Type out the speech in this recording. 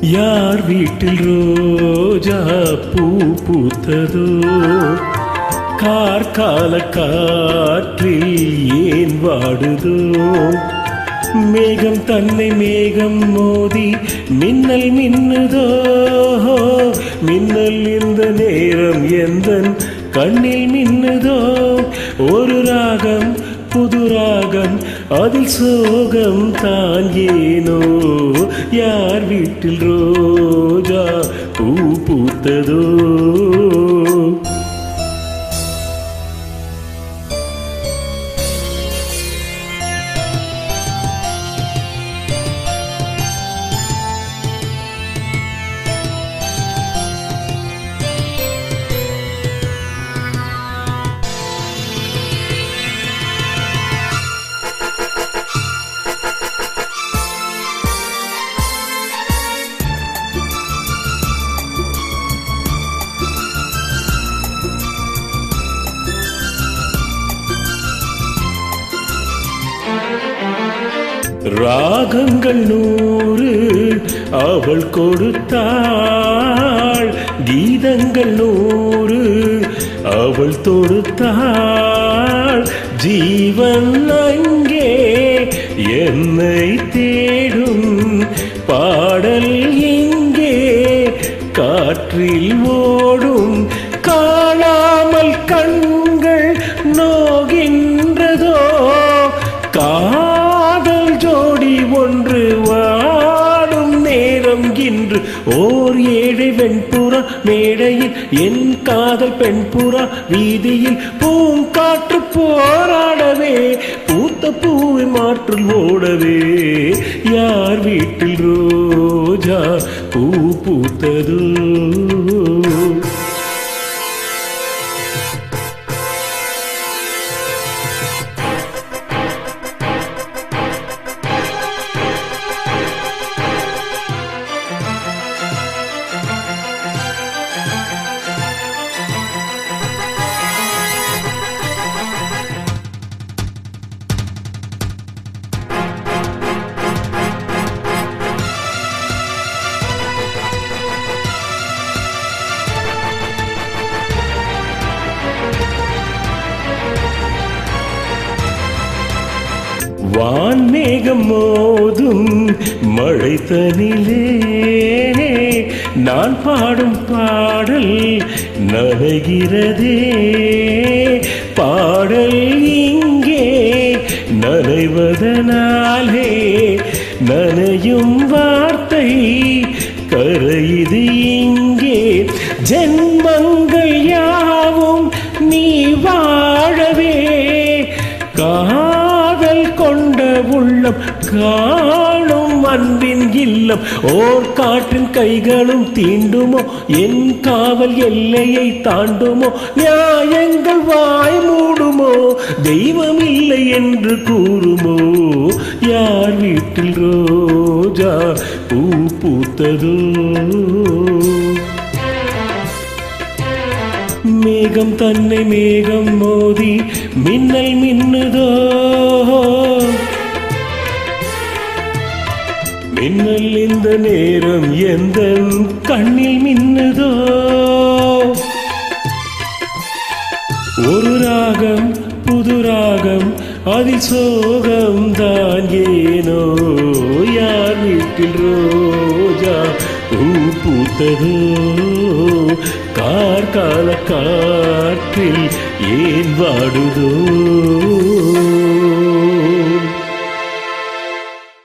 யார் வீட்டில் ரோஜா பூ பூத்ததோ, கார்கால காற்றில் ஏன் வாடுதோ, மேகம் தன்னை மேகம் மோதி மின்னல் மின்னுதோ, மின்னல் இந்த நேரம் எந்தன் கண்ணில் மின்னுதோ, ஒரு ராகம் புது ராகம் அதில் சோகம் தான் ஏனோ, யார் வீட்டில் ரோஜா பூ பூத்ததோ. ராகங்கள் 100 அவள் கொடுத்தாள், கீதங்கள் 100 அவள் தொடுத்தாள், ஜீவன் அங்கே என்னை தேடும், பாடல் இங்கே காற்றில் ஓடும், காணாமல் கண்கள் நோகின்றதோ, காதல் ஜோடி ஒன்று வாடும் நேரம் இன்று, ஓர் ஏழை வெண்புறா மேடையில் என் காதல் பெண்புறா வீதியில் பூங்காற்று போராடவே, பூத்த பூவை மாற்றில் ஓடவே, யார் வீட்டில் ரோஜா பூ பூத்ததோ. வான்மேகம் மோதும் மழை தனிலே நான் பாடும் பாடல் நனைகிறதே, பாடல் இங்கே நனைவதனாலே நனையும் வார்த்தை கரையுது இங்கே, ஜென்மங்கள் யாவும் நீ வாழவே, காதல் கொண்ட உள்ளம் காணும் அன்பின் இல்லம், ஓர் காற்றின் கைகளும் தீண்டுமோ, என் காவல் எல்லையை தாண்டுமோ, நியாயங்கள் வாய் மூடுமோ, தெய்வம் இல்லை என்று கூறுமோ, யார் வீட்டில் ரோஜா பூ பூத்ததோ. மேகம் தன்னை மேகம் மோதி மின்னல் மின்னுதோ, மின்னல் இந்த நேரம் எந்த கண்ணில் மின்னுதோ, ஒரு ராகம் புது ராகம் அதில் சோகம் தான் ஏனோ, யார் வீட்டில் ரோஜா பூ பூத்ததோ, கார்கால காற்றில் ஏன் வாடுதோ.